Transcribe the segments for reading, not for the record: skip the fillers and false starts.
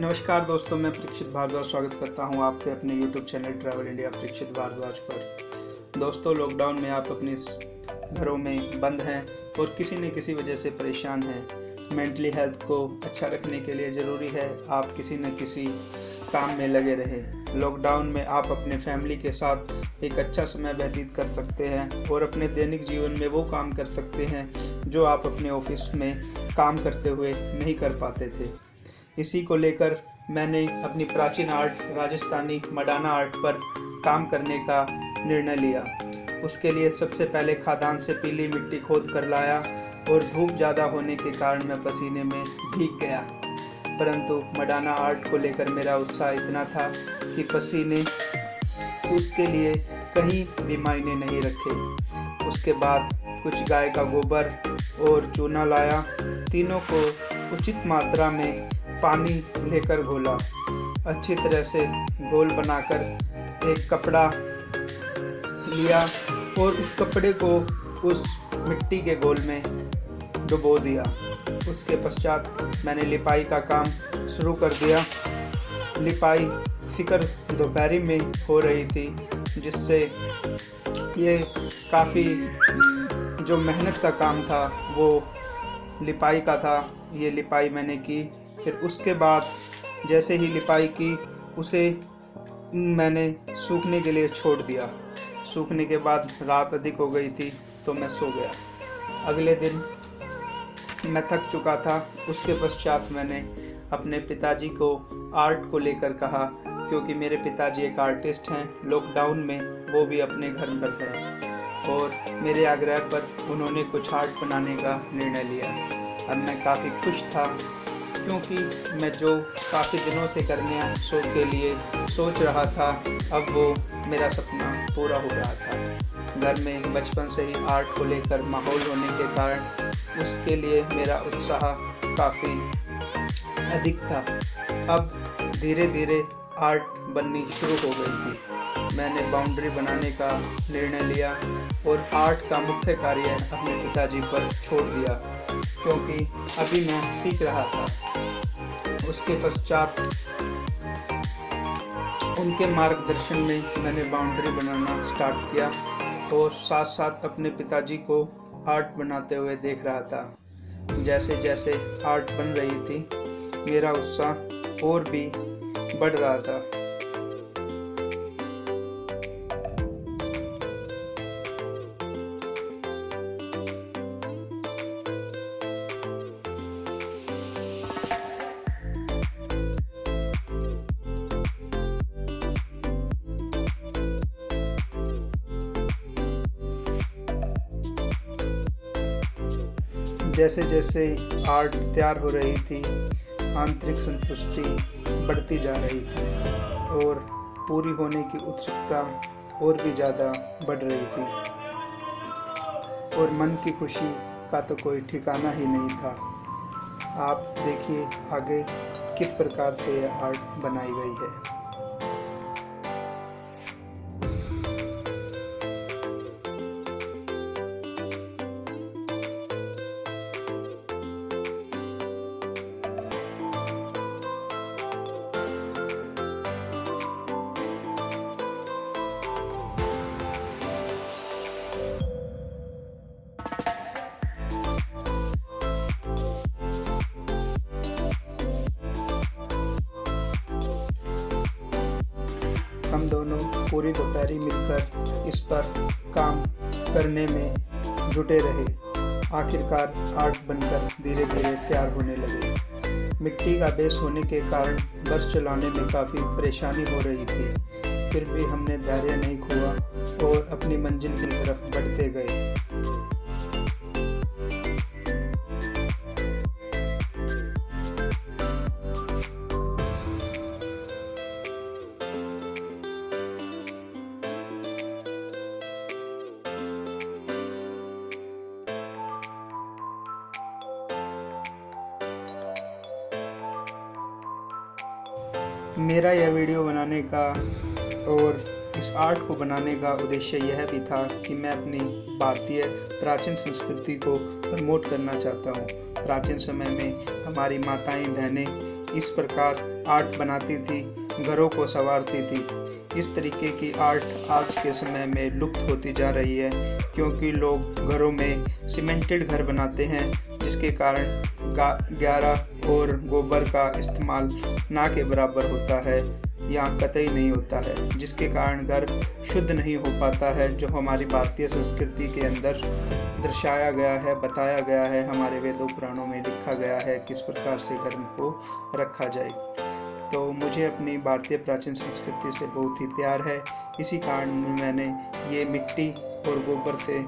नमस्कार दोस्तों, मैं परीक्षित भारद्वाज स्वागत करता हूं आपके अपने YouTube channel travel India Parikshit Bhardwaj पर। दोस्तों, लॉकडाउन में आप अपने घरों में बंद हैं और किसी न किसी वजह से परेशान हैं। मेंटली हेल्थ को अच्छा रखने के लिए ज़रूरी है आप किसी न किसी काम में लगे रहें। लॉकडाउन में आप अपने फैमिली के साथ एक अच्छा समय व्यतीत कर सकते हैं और अपने दैनिक जीवन में वो काम कर सकते हैं जो आप अपने ऑफिस में काम करते हुए नहीं कर पाते थे। इसी को लेकर मैंने अपनी प्राचीन आर्ट राजस्थानी मडाना आर्ट पर काम करने का निर्णय लिया। उसके लिए सबसे पहले खदान से पीली मिट्टी खोद कर लाया और धूप ज़्यादा होने के कारण मैं पसीने में भीग गया, परंतु मडाना आर्ट को लेकर मेरा उत्साह इतना था कि पसीने उसके लिए कहीं भी मायने नहीं रखे। उसके बाद कुछ गाय का गोबर और चूना लाया, तीनों को उचित मात्रा में पानी लेकर घोला। अच्छी तरह से घोल बनाकर एक कपड़ा लिया और उस कपड़े को उस मिट्टी के घोल में डुबो दिया। उसके पश्चात मैंने लिपाई का काम शुरू कर दिया। लिपाई फिकर दोपहरी में हो रही थी, जिससे ये काफ़ी जो मेहनत का काम था वो लिपाई का था। ये लिपाई मैंने की। फिर उसके बाद जैसे ही लिपाई की उसे मैंने सूखने के लिए छोड़ दिया। सूखने के बाद रात अधिक हो गई थी तो मैं सो गया। अगले दिन मैं थक चुका था। उसके पश्चात मैंने अपने पिताजी को आर्ट को लेकर कहा, क्योंकि मेरे पिताजी एक आर्टिस्ट हैं। लॉकडाउन में वो भी अपने घर पर हैं और मेरे आग्रह पर उन्होंने कुछ आर्ट बनाने का निर्णय लिया। अब मैं काफ़ी खुश था, क्योंकि मैं जो काफ़ी दिनों से करने के लिए सोच रहा था, अब वो मेरा सपना पूरा हो रहा था। घर में बचपन से ही आर्ट को लेकर माहौल होने के कारण उसके लिए मेरा उत्साह काफ़ी अधिक था। अब धीरे धीरे आर्ट बननी शुरू हो गई थी। मैंने बाउंड्री बनाने का निर्णय लिया और आर्ट का मुख्य कार्य अपने पिताजी पर छोड़ दिया, क्योंकि अभी मैं सीख रहा था। उसके पश्चात उनके मार्गदर्शन में मैंने बाउंड्री बनाना स्टार्ट किया और साथ साथ अपने पिताजी को आर्ट बनाते हुए देख रहा था। जैसे जैसे आर्ट बन रही थी, मेरा उत्साह और भी बढ़ रहा था। जैसे जैसे आर्ट तैयार हो रही थी, आंतरिक संतुष्टि बढ़ती जा रही थी और पूरी होने की उत्सुकता और भी ज़्यादा बढ़ रही थी और मन की खुशी का तो कोई ठिकाना ही नहीं था। आप देखिए आगे किस प्रकार से यह आर्ट बनाई गई है। हम दोनों पूरी दोपहरी मिलकर इस पर काम करने में जुटे रहे। आखिरकार आर्ट बनकर धीरे धीरे तैयार होने लगे। मिट्टी का बेस होने के कारण ब्रश चलाने में काफ़ी परेशानी हो रही थी, फिर भी हमने धैर्य नहीं खोया और अपनी मंजिल की तरफ बढ़ते गए। मेरा यह वीडियो बनाने का और इस आर्ट को बनाने का उद्देश्य यह भी था कि मैं अपनी भारतीय प्राचीन संस्कृति को प्रमोट करना चाहता हूँ। प्राचीन समय में हमारी माताएं बहनें इस प्रकार आर्ट बनाती थी, घरों को संवारती थी। इस तरीके की आर्ट आज के समय में लुप्त होती जा रही है, क्योंकि लोग घरों में सीमेंटेड घर बनाते हैं, जिसके कारण गारा और गोबर का इस्तेमाल ना के बराबर होता है या कतई नहीं होता है, जिसके कारण घर शुद्ध नहीं हो पाता है। जो हमारी भारतीय संस्कृति के अंदर दर्शाया गया है, बताया गया है, हमारे वेदों पुराणों में लिखा गया है किस प्रकार से घर को रखा जाए। तो मुझे अपनी भारतीय प्राचीन संस्कृति से बहुत ही प्यार है। इसी कारण मैंने ये मिट्टी और गोबर से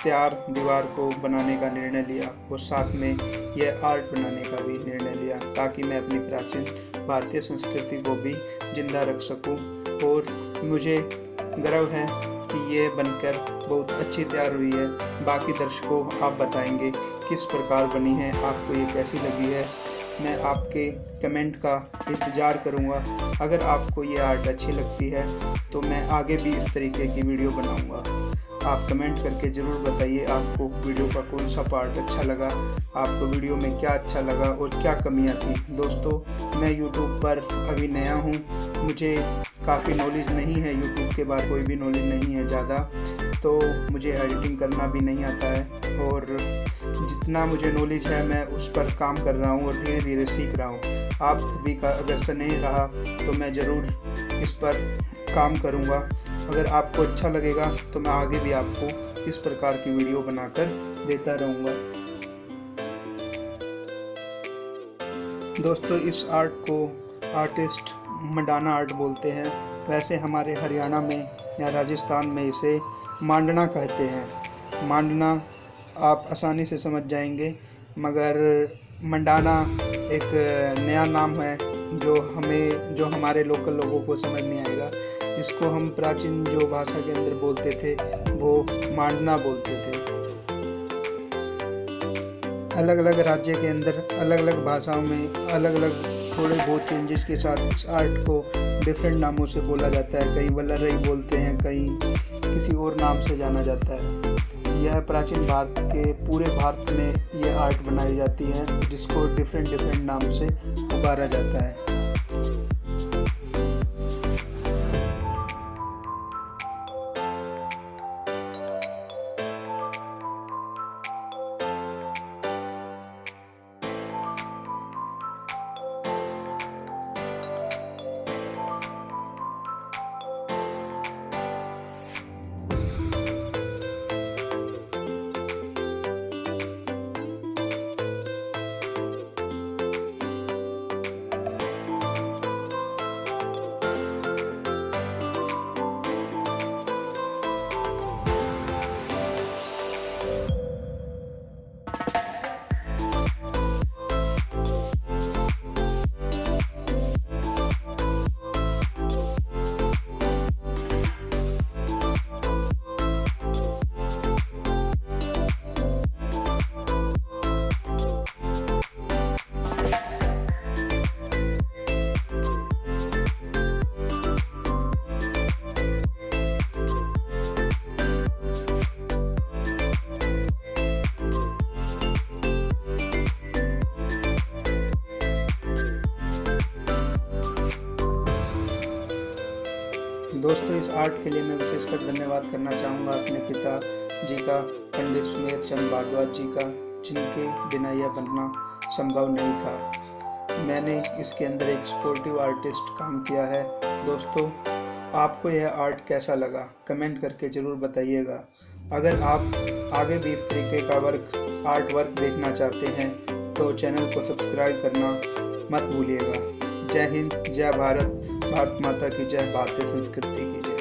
तैयार दीवार को बनाने का निर्णय लिया और साथ में यह आर्ट बनाने का भी निर्णय लिया, ताकि मैं अपनी प्राचीन भारतीय संस्कृति को भी जिंदा रख सकूं। और मुझे गर्व है कि ये बनकर बहुत अच्छी तैयार हुई है। बाकी दर्शकों आप बताएंगे किस प्रकार बनी है, आपको ये कैसी लगी है। मैं आपके कमेंट का इंतज़ार करूँगा। अगर आपको ये आर्ट अच्छी लगती है तो मैं आगे भी इस तरीके की वीडियो बनाऊँगा। आप कमेंट करके ज़रूर बताइए आपको वीडियो का कौन सा पार्ट अच्छा लगा, आपको वीडियो में क्या अच्छा लगा और क्या कमियां थी। दोस्तों, मैं YouTube पर अभी नया हूं, मुझे काफ़ी नॉलेज नहीं है, YouTube के बारे कोई भी नॉलेज नहीं है ज़्यादा, तो मुझे एडिटिंग करना भी नहीं आता है और जितना मुझे नॉलेज है मैं उस पर काम कर रहा हूँ और धीरे धीरे सीख रहा हूँ। आप सभी का अगर स्नेह रहा तो मैं ज़रूर इस पर काम करूँगा। अगर आपको अच्छा लगेगा तो मैं आगे भी आपको इस प्रकार की वीडियो बनाकर देता रहूँगा। दोस्तों, इस आर्ट को आर्टिस्ट मंडाना आर्ट बोलते हैं। वैसे हमारे हरियाणा में या राजस्थान में इसे मांडना कहते हैं। मांडना आप आसानी से समझ जाएंगे, मगर मंडाना एक नया नाम है जो हमारे लोकल लोगों को समझ नहीं आएगा। इसको हम प्राचीन जो भाषा के अंदर बोलते थे वो मांडना बोलते थे। अलग अलग राज्य के अंदर अलग अलग भाषाओं में अलग अलग थोड़े बहुत चेंजेस के साथ इस आर्ट को डिफरेंट नामों से बोला जाता है। कहीं वल्लरई बोलते हैं, कहीं किसी और नाम से जाना जाता है। यह प्राचीन भारत के पूरे भारत में यह आर्ट बनाई जाती है, जिसको डिफरेंट नाम से पुकारा जाता है। दोस्तों, इस आर्ट के लिए मैं विशेषकर धन्यवाद करना चाहूँगा अपने पिता जी का, पंडित सुमेर चंद भारद्वाज जी का, जिनके बिना यह बनना संभव नहीं था। मैंने इसके अंदर एक सपोर्टिव आर्टिस्ट काम किया है। दोस्तों, आपको यह आर्ट कैसा लगा कमेंट करके ज़रूर बताइएगा। अगर आप आगे भी इस तरीके का आर्ट वर्क देखना चाहते हैं तो चैनल को सब्सक्राइब करना मत भूलिएगा। जय हिंद, जय भारत, भारत माता की जय, भारतीय संस्कृति की जय।